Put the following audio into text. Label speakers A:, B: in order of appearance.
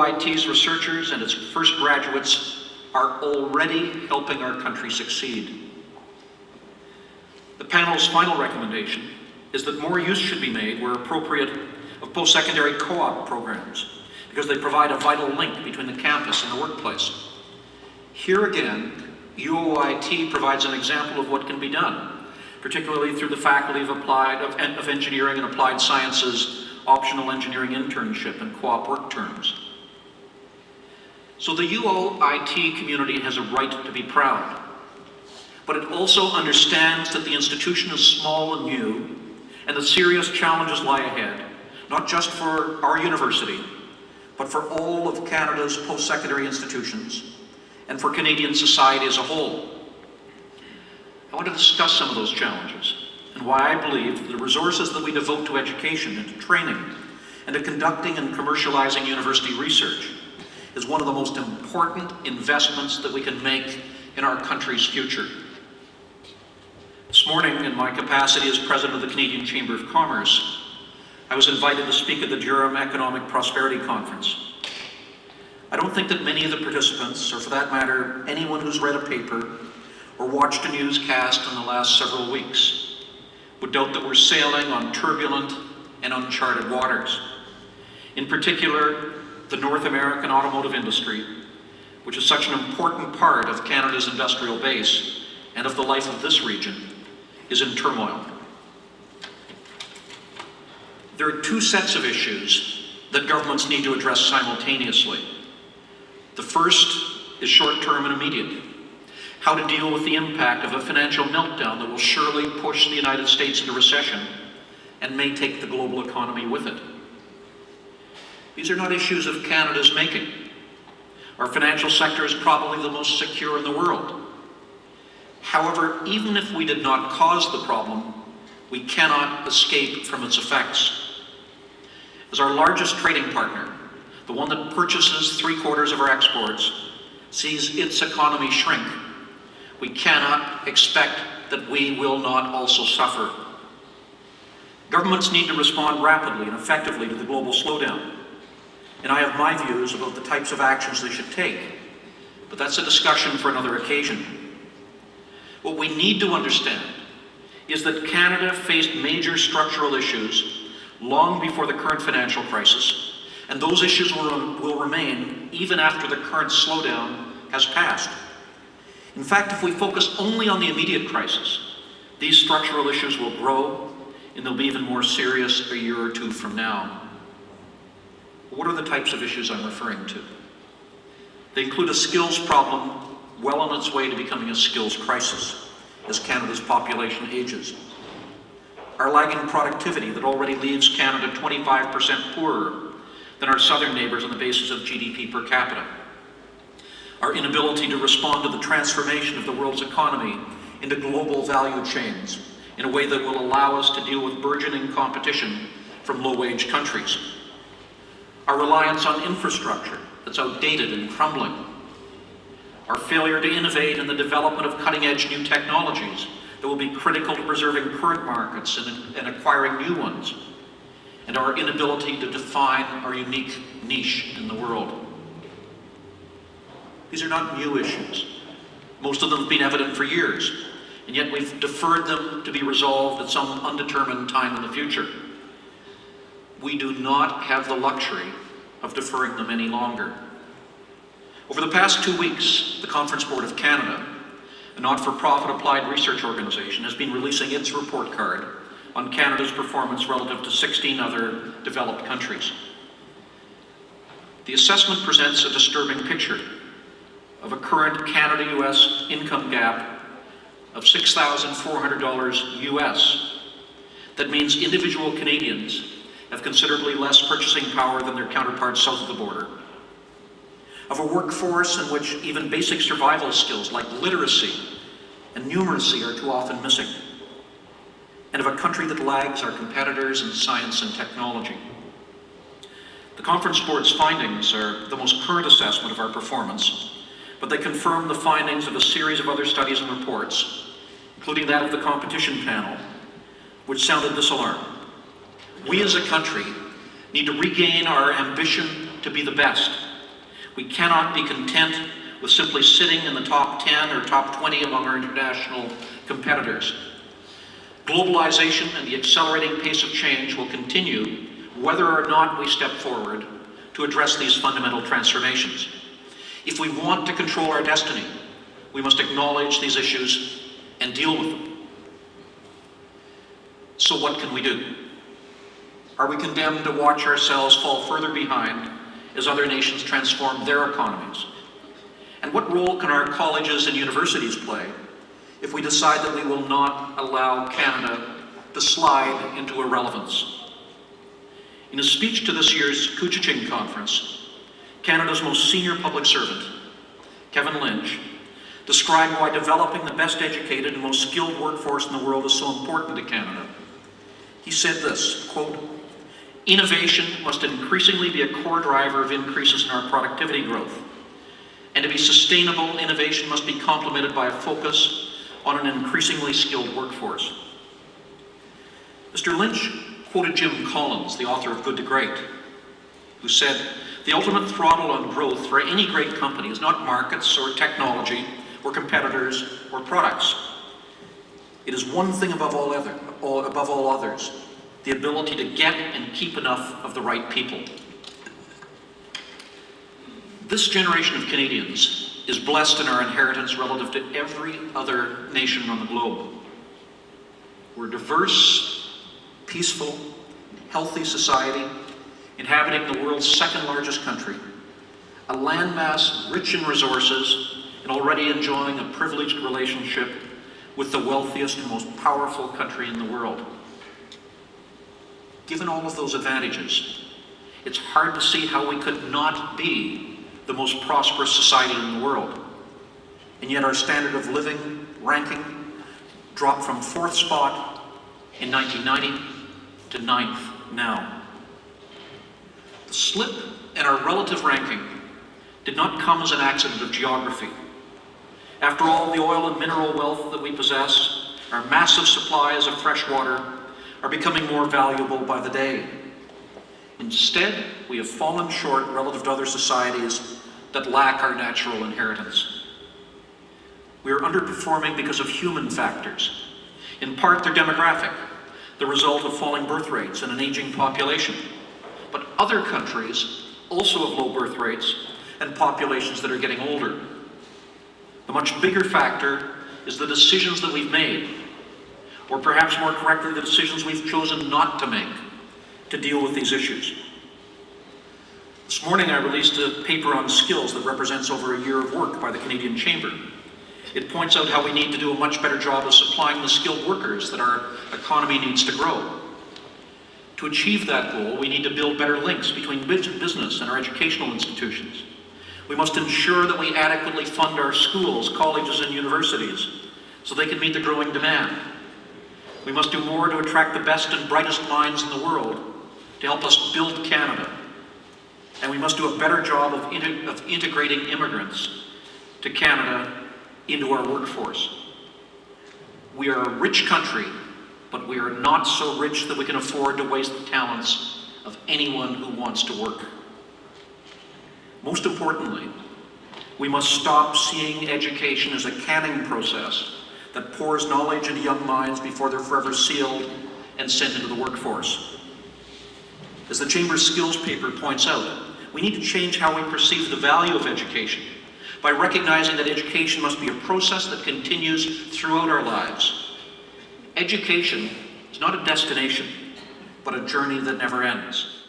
A: UOIT's researchers and its first graduates are already helping our country succeed. The panel's final recommendation is that more use should be made, where appropriate, of post-secondary co-op programs, because they provide a vital link between the campus and the workplace. Here again, UOIT provides an example of what can be done, particularly through the Faculty of Engineering and Applied Sciences optional engineering internship and co-op work terms. So the UOIT community has a right to be proud, but it also understands that the institution is small and new, and that serious challenges lie ahead, not just for our university, but for all of Canada's post-secondary institutions, and for Canadian society as a whole. I want to discuss some of those challenges, and why I believe the resources that we devote to education and to training, and to conducting and commercializing university research is one of the most important investments that we can make in our country's future. This morning, in my capacity as President of the Canadian Chamber of Commerce, I was invited to speak at the Durham Economic Prosperity Conference. I don't think that many of the participants, or for that matter, anyone who's read a paper or watched a newscast in the last several weeks, would doubt that we're sailing on turbulent and uncharted waters. In particular, the North American automotive industry, which is such an important part of Canada's industrial base and of the life of this region, is in turmoil. There are two sets of issues that governments need to address simultaneously. The first is short-term and immediate. How to deal with the impact of a financial meltdown that will surely push the United States into recession and may take the global economy with it. These are not issues of Canada's making. Our financial sector is probably the most secure in the world. However, even if we did not cause the problem, we cannot escape from its effects. As our largest trading partner, the one that purchases 3/4 of our exports, sees its economy shrink, we cannot expect that we will not also suffer. Governments need to respond rapidly and effectively to the global slowdown, and I have my views about the types of actions they should take, but that's a discussion for another occasion. What we need to understand is that Canada faced major structural issues long before the current financial crisis, and those issues will remain even after the current slowdown has passed. In fact, if we focus only on the immediate crisis, these structural issues will grow, and they'll be even more serious a year or two from now. What are the types of issues I'm referring to? They include a skills problem well on its way to becoming a skills crisis as Canada's population ages. Our lagging productivity that already leaves Canada 25% poorer than our southern neighbours on the basis of GDP per capita. Our inability to respond to the transformation of the world's economy into global value chains in a way that will allow us to deal with burgeoning competition from low-wage countries. Our reliance on infrastructure that's outdated and crumbling. Our failure to innovate in the development of cutting-edge new technologies that will be critical to preserving current markets and acquiring new ones. And our inability to define our unique niche in the world. These are not new issues. Most of them have been evident for years, and yet we've deferred them to be resolved at some undetermined time in the future. We do not have the luxury of deferring them any longer. Over the past 2 weeks, the Conference Board of Canada, a not-for-profit applied research organization, has been releasing its report card on Canada's performance relative to 16 other developed countries. The assessment presents a disturbing picture of a current Canada-US income gap of $6,400 US. That means individual Canadians have considerably less purchasing power than their counterparts south of the border. Of a workforce in which even basic survival skills like literacy and numeracy are too often missing. And of a country that lags our competitors in science and technology. The Conference Board's findings are the most current assessment of our performance, but they confirm the findings of a series of other studies and reports, including that of the competition panel, which sounded this alarm. We as a country need to regain our ambition to be the best We cannot be content with simply sitting in the top 10 or top 20 among our international competitors. Globalization and the accelerating pace of change will continue whether or not we step forward to address these fundamental transformations. If we want to control our destiny, we must acknowledge these issues and deal with them. So what can we do? Are we condemned to watch ourselves fall further behind as other nations transform their economies? And what role can our colleges and universities play if we decide that we will not allow Canada to slide into irrelevance? In a speech to this year's Couchiching Conference, Canada's most senior public servant, Kevin Lynch, described why developing the best educated and most skilled workforce in the world is so important to Canada. He said this, quote, "Innovation must increasingly be a core driver of increases in our productivity growth. And to be sustainable, innovation must be complemented by a focus on an increasingly skilled workforce." Mr. Lynch quoted Jim Collins, the author of Good to Great, who said, "The ultimate throttle on growth for any great company is not markets or technology or competitors or products. It is one thing above all others, the ability to get and keep enough of the right people." This generation of Canadians is blessed in our inheritance relative to every other nation on the globe. We're a diverse, peaceful, healthy society inhabiting the world's second largest country, a landmass rich in resources and already enjoying a privileged relationship with the wealthiest and most powerful country in the world. Given all of those advantages, it's hard to see how we could not be the most prosperous society in the world. And yet our standard of living ranking dropped from 4th spot in 1990 to 9th now. The slip in our relative ranking did not come as an accident of geography. After all, the oil and mineral wealth that we possess, our massive supplies of fresh water, are becoming more valuable by the day. Instead, we have fallen short relative to other societies that lack our natural inheritance. We are underperforming because of human factors. In part, they're demographic, the result of falling birth rates and an aging population. But other countries also have low birth rates and populations that are getting older. The much bigger factor is the decisions that we've made, or perhaps more correctly, the decisions we've chosen not to make to deal with these issues. This morning I released a paper on skills that represents over a year of work by the Canadian Chamber. It points out how we need to do a much better job of supplying the skilled workers that our economy needs to grow. To achieve that goal, we need to build better links between business and our educational institutions. We must ensure that we adequately fund our schools, colleges, and universities so they can meet the growing demand. We must do more to attract the best and brightest minds in the world to help us build Canada. And we must do a better job of integrating immigrants to Canada into our workforce. We are a rich country, but we are not so rich that we can afford to waste the talents of anyone who wants to work. Most importantly, we must stop seeing education as a canning process that pours knowledge into young minds before they're forever sealed and sent into the workforce. As the Chamber's skills paper points out, we need to change how we perceive the value of education by recognizing that education must be a process that continues throughout our lives. Education is not a destination, but a journey that never ends.